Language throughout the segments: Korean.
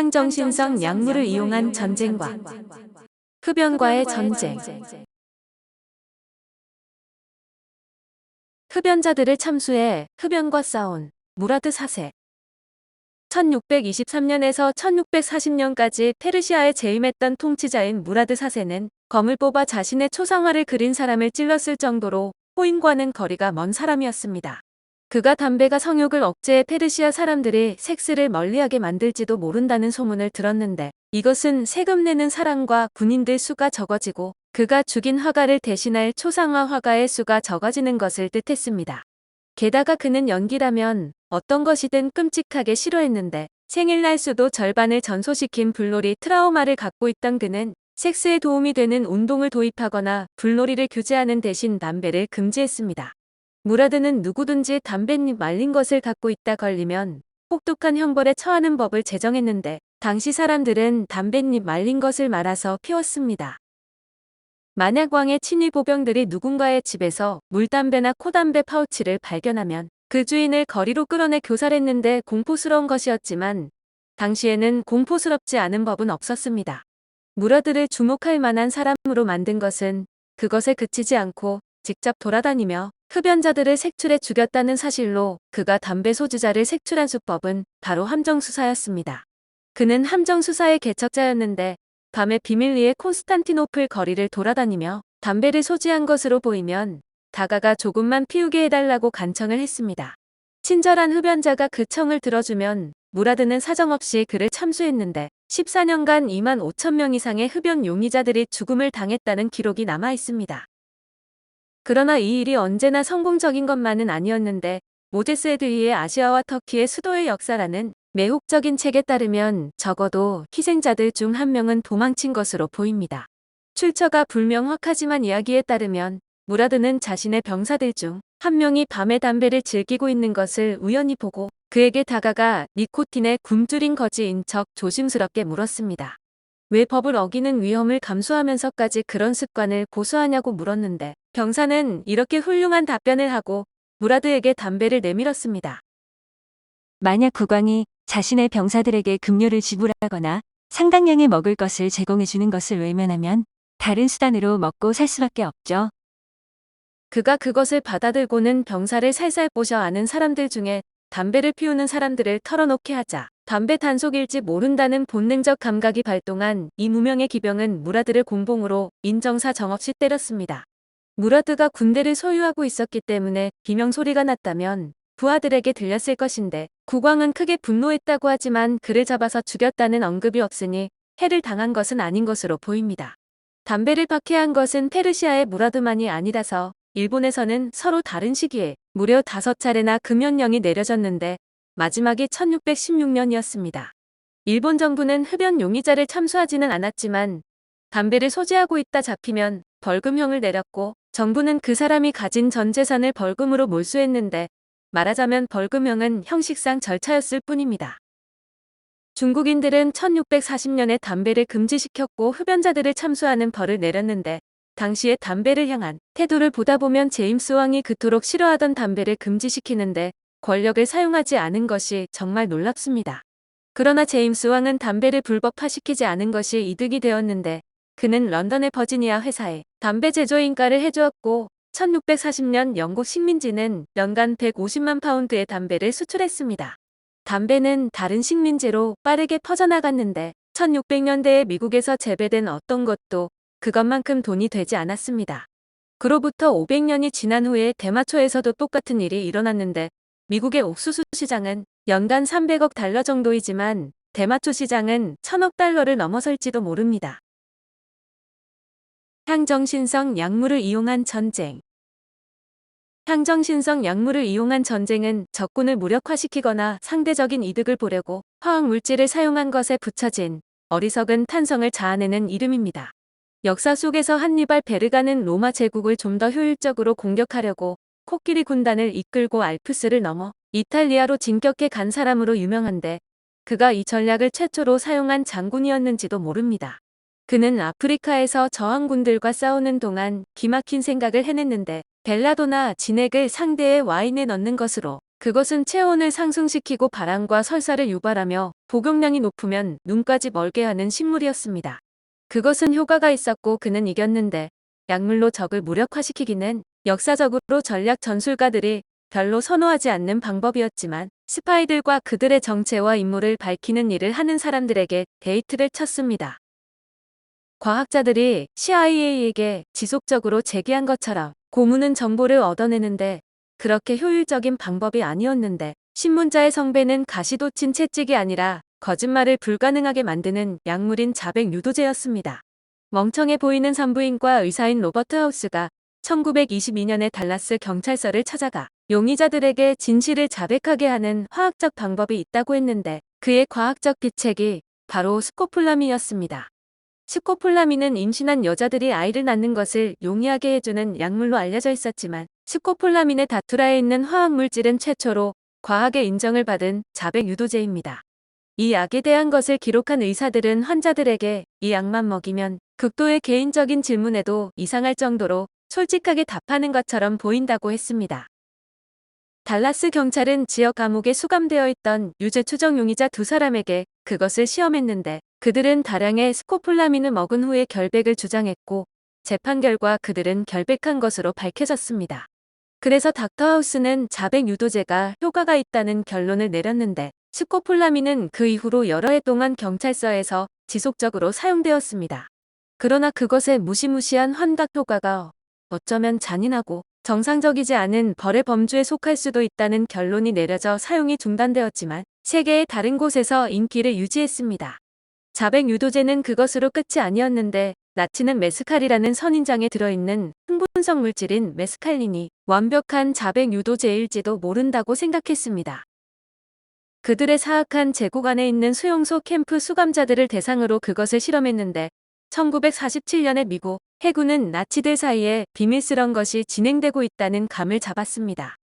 향정신성 약물을 이용한 전쟁과 흡연과의 전쟁. 흡연자들을 참수해 흡연과 싸운 무라드 4세. 1623년에서 1640년까지 페르시아에 재임했던 통치자인 무라드 4세는 검을 뽑아 자신의 초상화를 그린 사람을 찔렀을 정도로 호인과는 거리가 먼 사람이었습니다. 그가 담배가 성욕을 억제해 페르시아 사람들이 섹스를 멀리하게 만들지도 모른다는 소문을 들었는데, 이것은 세금 내는 사람과 군인들 수가 적어지고 그가 죽인 화가를 대신할 초상화 화가의 수가 적어지는 것을 뜻했습니다. 게다가 그는 연기라면 어떤 것이든 끔찍하게 싫어했는데, 생일날 수도 절반을 전소시킨 불놀이 트라우마를 갖고 있던 그는 섹스에 도움이 되는 운동을 도입하거나 불놀이를 규제하는 대신 담배를 금지했습니다. 무라드는 누구든지 담뱃잎 말린 것을 갖고 있다 걸리면 혹독한 형벌에 처하는 법을 제정했는데, 당시 사람들은 담뱃잎 말린 것을 말아서 피웠습니다. 만약 왕의 친위 보병들이 누군가의 집에서 물담배나 코담배 파우치를 발견하면 그 주인을 거리로 끌어내 교살했는데 공포스러운 것이었지만, 당시에는 공포스럽지 않은 법은 없었습니다. 무라드를 주목할 만한 사람으로 만든 것은 그것에 그치지 않고 직접 돌아다니며 흡연자들을 색출해 죽였다는 사실로, 그가 담배 소지자를 색출한 수법은 바로 함정수사였습니다. 그는 함정수사의 개척자였는데, 밤에 비밀리에 콘스탄티노플 거리를 돌아다니며 담배를 소지한 것으로 보이면 다가가 조금만 피우게 해달라고 간청을 했습니다. 친절한 흡연자가 그 청을 들어주면 무라드는 사정없이 그를 참수했는데, 14년간 2만 5천 명 이상의 흡연 용의자들이 죽음을 당했다는 기록이 남아 있습니다. 그러나 이 일이 언제나 성공적인 것만은 아니었는데, 모제스 에드위의 아시아와 터키의 수도의 역사라는 매혹적인 책에 따르면 적어도 희생자들 중 한 명은 도망친 것으로 보입니다. 출처가 불명확하지만 이야기에 따르면 무라드는 자신의 병사들 중 한 명이 밤에 담배를 즐기고 있는 것을 우연히 보고 그에게 다가가 니코틴에 굶주린 거지인 척 조심스럽게 물었습니다. 왜 법을 어기는 위험을 감수하면서까지 그런 습관을 고수하냐고 물었는데, 병사는 이렇게 훌륭한 답변을 하고 무라드에게 담배를 내밀었습니다. 만약 국왕이 자신의 병사들에게 급료를 지불하거나 상당량의 먹을 것을 제공해주는 것을 외면하면 다른 수단으로 먹고 살 수밖에 없죠. 그가 그것을 받아들고는 병사를 살살 꼬셔 아는 사람들 중에 담배를 피우는 사람들을 털어놓게 하자 담배 단속일지 모른다는 본능적 감각이 발동한 이 무명의 기병은 무라드를 공봉으로 인정사 정없이 때렸습니다. 무라드가 군대를 소유하고 있었기 때문에 비명 소리가 났다면 부하들에게 들렸을 것인데, 국왕은 크게 분노했다고 하지만 그를 잡아서 죽였다는 언급이 없으니 해를 당한 것은 아닌 것으로 보입니다. 담배를 박해한 것은 페르시아의 무라드만이 아니라서 일본에서는 서로 다른 시기에 무려 5차례나 금연령이 내려졌는데, 마지막이 1616년이었습니다. 일본 정부는 흡연 용의자를 참수하지는 않았지만 담배를 소지하고 있다 잡히면 벌금형을 내렸고, 정부는 그 사람이 가진 전 재산을 벌금으로 몰수했는데, 말하자면 벌금형은 형식상 절차였을 뿐입니다. 중국인들은 1640년에 담배를 금지시켰고 흡연자들을 참수하는 벌을 내렸는데, 당시에 담배를 향한 태도를 보다 보면 제임스 왕이 그토록 싫어하던 담배를 금지시키는데 권력을 사용하지 않은 것이 정말 놀랍습니다. 그러나 제임스 왕은 담배를 불법화시키지 않은 것이 이득이 되었는데, 그는 런던의 버지니아 회사에 담배 제조 인가를 해주었고, 1640년 영국 식민지는 연간 150만 파운드의 담배를 수출했습니다. 담배는 다른 식민지로 빠르게 퍼져나갔는데 1600년대에 미국에서 재배된 어떤 것도 그것만큼 돈이 되지 않았습니다. 그로부터 500년이 지난 후에 대마초에서도 똑같은 일이 일어났는데, 미국의 옥수수 시장은 연간 300억 달러 정도이지만 대마초 시장은 1000억 달러를 넘어설지도 모릅니다. 향정신성 약물을 이용한 전쟁. 향정신성 약물을 이용한 전쟁은 적군을 무력화시키거나 상대적인 이득을 보려고 화학물질을 사용한 것에 붙여진 어리석은 탄성을 자아내는 이름입니다. 역사 속에서 한니발 베르가는 로마 제국을 좀 더 효율적으로 공격하려고 코끼리 군단을 이끌고 알프스를 넘어 이탈리아로 진격해 간 사람으로 유명한데, 그가 이 전략을 최초로 사용한 장군이었는지도 모릅니다. 그는 아프리카에서 저항군들과 싸우는 동안 기막힌 생각을 해냈는데, 벨라도나 진액을 상대의 와인에 넣는 것으로 그것은 체온을 상승시키고 바람과 설사를 유발하며 복용량이 높으면 눈까지 멀게 하는 식물이었습니다. 그것은 효과가 있었고 그는 이겼는데 약물로 적을 무력화시키기는 역사적으로 전략 전술가들이 별로 선호하지 않는 방법이었지만 스파이들과 그들의 정체와 임무를 밝히는 일을 하는 사람들에게 데이트를 쳤습니다. 과학자들이 CIA에게 지속적으로 제기한 것처럼 고문은 정보를 얻어내는데 그렇게 효율적인 방법이 아니었는데 신문자의 성배는 가시돋친 채찍이 아니라 거짓말을 불가능하게 만드는 약물인 자백 유도제였습니다. 멍청해 보이는 산부인과 의사인 로버트 하우스가 1922년에 달라스 경찰서를 찾아가 용의자들에게 진실을 자백하게 하는 화학적 방법이 있다고 했는데 그의 과학적 비책이 바로 스코폴라민이었습니다. 스코폴라민은 임신한 여자들이 아이를 낳는 것을 용이하게 해주는 약물로 알려져 있었지만 스코폴라민의 다투라에 있는 화학물질은 최초로 과학의 인정을 받은 자백 유도제입니다. 이 약에 대한 것을 기록한 의사들은 환자들에게 이 약만 먹이면 극도의 개인적인 질문에도 이상할 정도로 솔직하게 답하는 것처럼 보인다고 했습니다. 달라스 경찰은 지역 감옥에 수감되어 있던 유죄 추정 용의자 2사람에게 그것을 시험했는데 그들은 다량의 스코폴라민을 먹은 후에 결백을 주장했고 재판 결과 그들은 결백한 것으로 밝혀졌습니다. 그래서 닥터 하우스는 자백 유도제가 효과가 있다는 결론을 내렸는데 스코폴라민은 그 이후로 여러 해 동안 경찰서에서 지속적으로 사용되었습니다. 그러나 그것의 무시무시한 환각 효과가 어쩌면 잔인하고 정상적이지 않은 벌의 범주에 속할 수도 있다는 결론이 내려져 사용이 중단되었지만 세계의 다른 곳에서 인기를 유지했습니다. 자백 유도제는 그것으로 끝이 아니었는데 나치는 메스칼이라는 선인장에 들어있는 흥분성 물질인 메스칼린이 완벽한 자백 유도제일지도 모른다고 생각했습니다. 그들의 사악한 제국 안에 있는 수용소 캠프 수감자들을 대상으로 그것을 실험했는데 1947년에 미국 해군은 나치들 사이에 비밀스런 것이 진행되고 있다는 감을 잡았습니다.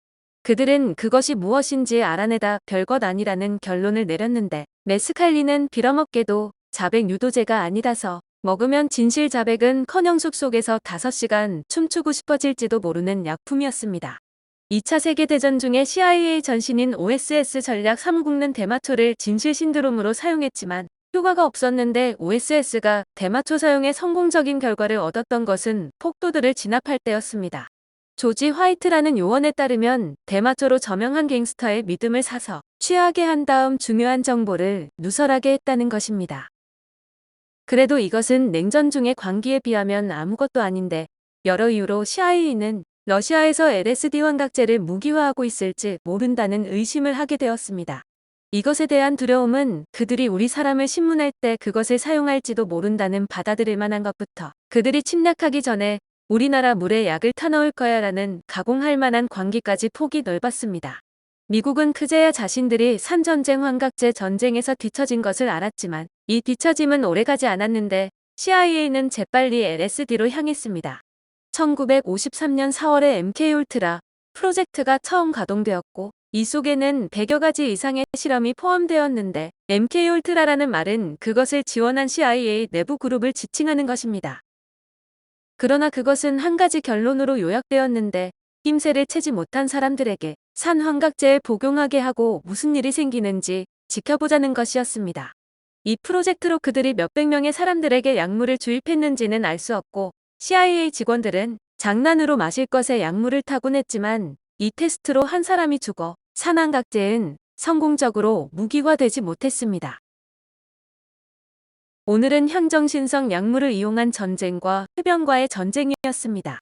그들은 그것이 무엇인지 알아내다 별것 아니라는 결론을 내렸는데 메스칼린은 빌어먹게도 자백 유도제가 아니라서 먹으면 진실 자백은커녕 숲속에서 5시간 춤추고 싶어질지도 모르는 약품이었습니다. 2차 세계대전 중에 CIA 전신인 OSS 전략 3국는 대마초를 진실 신드롬으로 사용했지만 효과가 없었는데 OSS가 대마초 사용에 성공적인 결과를 얻었던 것은 폭도들을 진압할 때였습니다. 조지 화이트라는 요원에 따르면 대마초로 저명한 갱스터의 믿음을 사서 취하게 한 다음 중요한 정보를 누설하게 했다는 것입니다. 그래도 이것은 냉전 중의 광기에 비하면 아무것도 아닌데 여러 이유로 CIA는 러시아에서 LSD 환각제를 무기화하고 있을지 모른다는 의심을 하게 되었습니다. 이것에 대한 두려움은 그들이 우리 사람을 신문할 때 그것을 사용할지도 모른다는 받아들일 만한 것부터 그들이 침략하기 전에 우리나라 물에 약을 타넣을 거야라는 가공할 만한 광기까지 폭이 넓었습니다. 미국은 그제야 자신들이 산전쟁 환각제 전쟁에서 뒤처진 것을 알았지만 이 뒤처짐은 오래가지 않았는데 CIA는 재빨리 LSD로 향했습니다. 1953년 4월에 MK울트라 프로젝트가 처음 가동되었고 이 속에는 100여 가지 이상의 실험이 포함되었는데 MK울트라라는 말은 그것을 지원한 CIA 내부 그룹을 지칭하는 것입니다. 그러나 그것은 한 가지 결론으로 요약되었는데 힘세를 채지 못한 사람들에게 산 환각제에 복용하게 하고 무슨 일이 생기는지 지켜보자는 것이었습니다. 이 프로젝트로 그들이 몇백 명의 사람들에게 약물을 주입했는지는 알 수 없고 CIA 직원들은 장난으로 마실 것에 약물을 타곤 했지만 이 테스트로 한 사람이 죽어 산환각제는 성공적으로 무기화되지 못했습니다. 오늘은 향정신성 약물을 이용한 전쟁과 흡연과의 전쟁이었습니다.